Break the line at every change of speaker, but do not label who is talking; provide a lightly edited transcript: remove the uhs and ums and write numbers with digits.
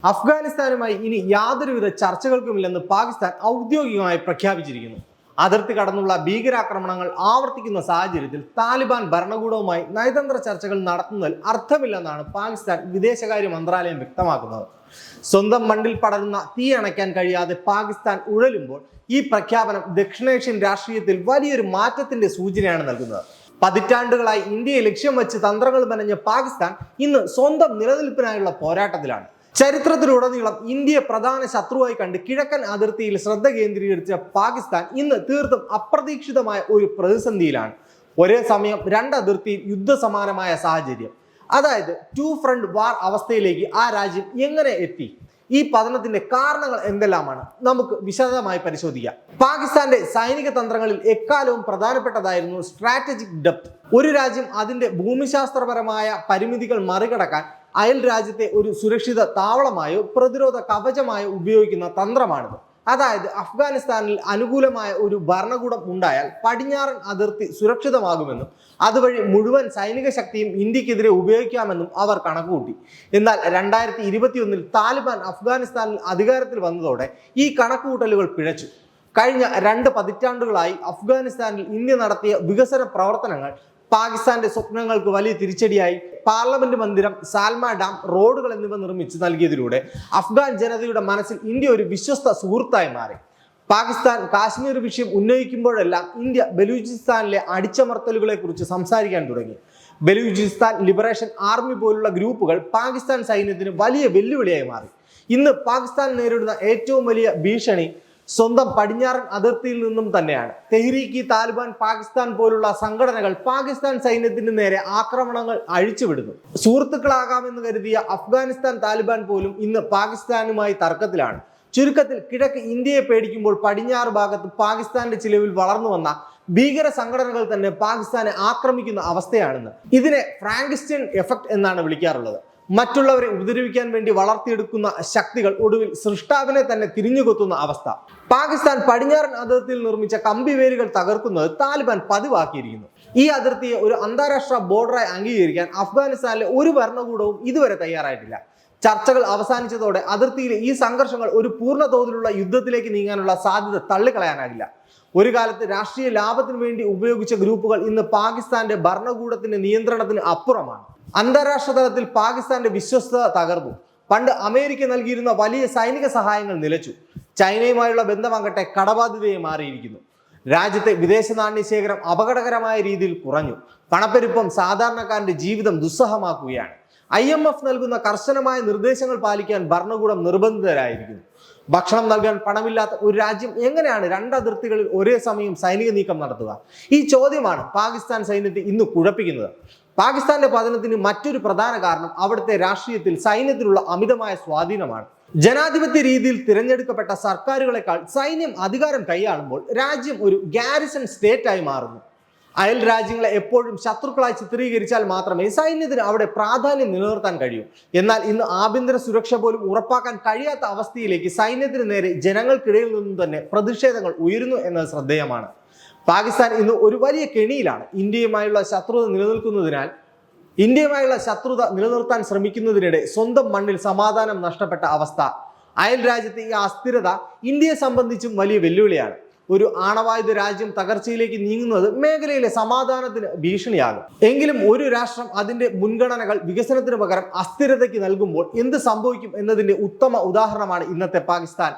അഫ്ഗാനിസ്ഥാനുമായി ഇനി യാതൊരുവിധ ചർച്ചകൾക്കുമില്ലെന്ന് പാകിസ്ഥാൻ ഔദ്യോഗികമായി പ്രഖ്യാപിച്ചിരിക്കുന്നു. അതിർത്തി കടന്നുള്ള ഭീകരാക്രമണങ്ങൾ ആവർത്തിക്കുന്ന സാഹചര്യത്തിൽ താലിബാൻ ഭരണകൂടവുമായി നയതന്ത്ര ചർച്ചകൾ നടത്തുന്നതിൽ അർത്ഥമില്ലെന്നാണ് പാകിസ്ഥാൻ വിദേശകാര്യ മന്ത്രാലയം വ്യക്തമാക്കുന്നത്. സ്വന്തം മണ്ണിൽ പടരുന്ന തീ അണയ്ക്കാൻ കഴിയാതെ പാകിസ്ഥാൻ ഉഴലുമ്പോൾ ഈ പ്രഖ്യാപനം ദക്ഷിണേഷ്യൻ രാഷ്ട്രീയത്തിൽ വലിയൊരു മാറ്റത്തിന്റെ സൂചനയാണ് നൽകുന്നത്. പതിറ്റാണ്ടുകളായി ഇന്ത്യയെ ലക്ഷ്യം വെച്ച് തന്ത്രങ്ങൾ മെനഞ്ഞ പാകിസ്ഥാൻ ഇന്ന് സ്വന്തം നിലനിൽപ്പിനായുള്ള പോരാട്ടത്തിലാണ്. ചരിത്രത്തിലുടനീളം ഇന്ത്യയെ പ്രധാന ശത്രുവായി കണ്ട് കിഴക്കൻ അതിർത്തിയിൽ ശ്രദ്ധ കേന്ദ്രീകരിച്ച പാകിസ്ഥാൻ ഇന്ന് തീർത്തും അപ്രതീക്ഷിതമായ ഒരു പ്രതിസന്ധിയിലാണ്. ഒരേ സമയം രണ്ട് അതിർത്തിയിൽ യുദ്ധസമാനമായ സാഹചര്യം, അതായത് ടു ഫ്രണ്ട് വാർ അവസ്ഥയിലേക്ക് ആ രാജ്യം എങ്ങനെ എത്തി? ഈ പതനത്തിന്റെ കാരണങ്ങൾ എന്തെല്ലാമാണ് നമുക്ക് വിശദമായി പരിശോധിക്കാം. പാകിസ്ഥാന്റെ സൈനിക തന്ത്രങ്ങളിൽ എക്കാലവും പ്രധാനപ്പെട്ടതായിരുന്നു സ്ട്രാറ്റജിക് ഡെപ്ത്. ഒരു രാജ്യം അതിന്റെ ഭൂമിശാസ്ത്രപരമായ പരിമിതികൾ മറികടക്കാൻ അയൽ രാജ്യത്തെ ഒരു സുരക്ഷിത താവളമായോ പ്രതിരോധ കവചമായോ ഉപയോഗിക്കുന്ന തന്ത്രമാണിത്. അതായത് അഫ്ഗാനിസ്ഥാനിൽ അനുകൂലമായ ഒരു ഭരണകൂടം ഉണ്ടായാൽ പടിഞ്ഞാറൻ അതിർത്തി സുരക്ഷിതമാകുമെന്നും അതുവഴി മുഴുവൻ സൈനിക ശക്തിയും ഇന്ത്യക്കെതിരെ ഉപയോഗിക്കാമെന്നും അവർ കണക്കുകൂട്ടി. എന്നാൽ 2021 താലിബാൻ അഫ്ഗാനിസ്ഥാനിൽ അധികാരത്തിൽ വന്നതോടെ ഈ കണക്കുകൂട്ടലുകൾ പിഴച്ചു. കഴിഞ്ഞ 2 പതിറ്റാണ്ടുകളായി അഫ്ഗാനിസ്ഥാനിൽ ഇന്ത്യ നടത്തിയ വികസന പ്രവർത്തനങ്ങൾ പാകിസ്ഥാന്റെ സ്വപ്നങ്ങൾക്ക് വലിയ തിരിച്ചടിയായി. പാർലമെന്റ് മന്ദിരം, സാൽമ ഡാം, റോഡുകൾ എന്നിവ നിർമ്മിച്ചു നൽകിയതിലൂടെ അഫ്ഗാൻ ജനതയുടെ മനസ്സിൽ ഇന്ത്യ ഒരു വിശ്വസ്ത സുഹൃത്തായി മാറി. പാകിസ്ഥാൻ കാശ്മീർ വിഷയം ഉന്നയിക്കുമ്പോഴെല്ലാം ഇന്ത്യ ബലൂചിസ്ഥാനിലെ അടിച്ചമർത്തലുകളെ കുറിച്ച് സംസാരിക്കാൻ തുടങ്ങി. ബലൂചിസ്ഥാൻ ലിബറേഷൻ ആർമി പോലുള്ള ഗ്രൂപ്പുകൾ പാകിസ്ഥാൻ സൈന്യത്തിന് വലിയ വെല്ലുവിളിയായി മാറി. ഇന്ന് പാകിസ്ഥാൻ നേരിടുന്ന ഏറ്റവും വലിയ ഭീഷണി സ്വന്തം പടിഞ്ഞാറൻ അതിർത്തിയിൽ നിന്നും തന്നെയാണ്. തെഹ്രീക്ക് താലിബാൻ പാകിസ്ഥാൻ പോലുള്ള സംഘടനകൾ പാകിസ്ഥാൻ സൈന്യത്തിന് നേരെ ആക്രമണങ്ങൾ അഴിച്ചുവിടുന്നു. സുഹൃത്തുക്കളാകാമെന്ന് കരുതിയ അഫ്ഗാനിസ്ഥാൻ താലിബാൻ പോലും ഇന്ന് പാകിസ്ഥാനുമായി തർക്കത്തിലാണ്. ചുരുക്കത്തിൽ കിഴക്ക് ഇന്ത്യയെ പേടിക്കുമ്പോൾ പടിഞ്ഞാറ് ഭാഗത്ത് പാകിസ്ഥാന്റെ ചിലവിൽ വളർന്നു വന്ന ഭീകര സംഘടനകൾ തന്നെ പാകിസ്ഥാനെ ആക്രമിക്കുന്ന അവസ്ഥയാണെന്ന്. ഇതിനെ ഫ്രാങ്കിസ്റ്റൈൻ എഫക്ട് എന്നാണ് വിളിക്കാറുള്ളത്. മറ്റുള്ളവരെ ഉപദ്രവിക്കാൻ വേണ്ടി വളർത്തിയെടുക്കുന്ന ശക്തികൾ ഒടുവിൽ സൃഷ്ടാവിനെ തന്നെ തിരിഞ്ഞുകൊത്തുന്ന അവസ്ഥ. പാകിസ്ഥാൻ പടിഞ്ഞാറൻ അതിർത്തിയിൽ നിർമ്മിച്ച കമ്പിവേലികൾ തകർക്കുന്നത് താലിബാൻ പതിവാക്കിയിരിക്കുന്നു. ഈ അതിർത്തിയെ ഒരു അന്താരാഷ്ട്ര ബോർഡറായി അംഗീകരിക്കാൻ അഫ്ഗാനിസ്ഥാനിലെ ഒരു ഭരണകൂടവും ഇതുവരെ തയ്യാറായിട്ടില്ല. ചർച്ചകൾ അവസാനിച്ചതോടെ അതിർത്തിയിലെ ഈ സംഘർഷങ്ങൾ ഒരു പൂർണ്ണ തോതിലുള്ള യുദ്ധത്തിലേക്ക് നീങ്ങാനുള്ള സാധ്യത തള്ളിക്കളയാനാകില്ല. ഒരു കാലത്ത് രാഷ്ട്രീയ ലാഭത്തിന് വേണ്ടി ഉപയോഗിച്ച ഗ്രൂപ്പുകൾ ഇന്ന് പാകിസ്ഥാന്റെ ഭരണകൂടത്തിന്റെ നിയന്ത്രണത്തിന് അപ്പുറമാണ്. അന്താരാഷ്ട്ര തലത്തിൽ പാകിസ്ഥാന്റെ വിശ്വസ്തത തകർന്നു. പണ്ട് അമേരിക്ക നൽകിയിരുന്ന വലിയ സൈനിക സഹായങ്ങൾ നിലച്ചു. ചൈനയുമായുള്ള ബന്ധമാകട്ടെ കടബാധ്യതയെ മാറിയിരിക്കുന്നു. രാജ്യത്തെ വിദേശ നാണ്യ ശേഖരം അപകടകരമായ രീതിയിൽ കുറഞ്ഞു. പണപ്പെരുപ്പം സാധാരണക്കാരന്റെ ജീവിതം ദുസ്സഹമാക്കുകയാണ്. IMF നൽകുന്ന കർശനമായ നിർദ്ദേശങ്ങൾ പാലിക്കാൻ ഭരണകൂടം നിർബന്ധിതരായിരിക്കുന്നു. ഭക്ഷണം നൽകാൻ പണമില്ലാത്ത ഒരു രാജ്യം എങ്ങനെയാണ് 2 അതിർത്തികളിൽ ഒരേ സമയം സൈനിക നീക്കം നടത്തുക? ഈ ചോദ്യമാണ് പാകിസ്ഥാൻ സൈന്യത്തെ ഇന്ന് കുഴപ്പിക്കുന്നത്. പാകിസ്ഥാന്റെ പതനത്തിന് മറ്റൊരു പ്രധാന കാരണം അവിടുത്തെ രാഷ്ട്രീയത്തിൽ സൈന്യത്തിലുള്ള അമിതമായ സ്വാധീനമാണ്. ജനാധിപത്യ രീതിയിൽ തിരഞ്ഞെടുക്കപ്പെട്ട സർക്കാരുകളെക്കാൾ സൈന്യം അധികാരം കൈയാളുമ്പോൾ രാജ്യം ഒരു ഗാരിസൺ സ്റ്റേറ്റ് ആയി മാറുന്നു. അയൽ രാജ്യങ്ങളെ എപ്പോഴും ശത്രുക്കളായി ചിത്രീകരിച്ചാൽ മാത്രമേ സൈന്യത്തിന് അവിടെ പ്രാധാന്യം നിലനിർത്താൻ കഴിയൂ. എന്നാൽ ഇന്ന് ആഭ്യന്തര സുരക്ഷ പോലും ഉറപ്പാക്കാൻ കഴിയാത്ത അവസ്ഥയിലേക്ക് സൈന്യത്തിന് നേരെ ജനങ്ങൾക്കിടയിൽ നിന്നും തന്നെ പ്രതിഷേധങ്ങൾ ഉയരുന്നു എന്നത് ശ്രദ്ധേയമാണ്. പാകിസ്ഥാൻ ഇന്ന് ഒരു വലിയ കെണിയിലാണ്. ഇന്ത്യയുമായുള്ള ശത്രുത നിലനിർത്താൻ ശ്രമിക്കുന്നതിനിടെ സ്വന്തം മണ്ണിൽ സമാധാനം നഷ്ടപ്പെട്ട അവസ്ഥ. അയൽ രാജ്യത്തെ ഈ അസ്ഥിരത ഇന്ത്യയെ സംബന്ധിച്ചും വലിയ വെല്ലുവിളിയാണ്. ഒരു ആണവായുധ രാജ്യം തകർച്ചയിലേക്ക് നീങ്ങുന്നത് മേഖലയിലെ സമാധാനത്തിന് ഭീഷണിയാകും. എങ്കിലും ഒരു രാഷ്ട്രം അതിന്റെ മുൻഗണനകൾ വികസനത്തിന് പകരം അസ്ഥിരതയ്ക്ക് നൽകുമ്പോൾ എന്ത് സംഭവിക്കും എന്നതിന്റെ ഉത്തമ ഉദാഹരണമാണ് ഇന്നത്തെ പാകിസ്ഥാൻ.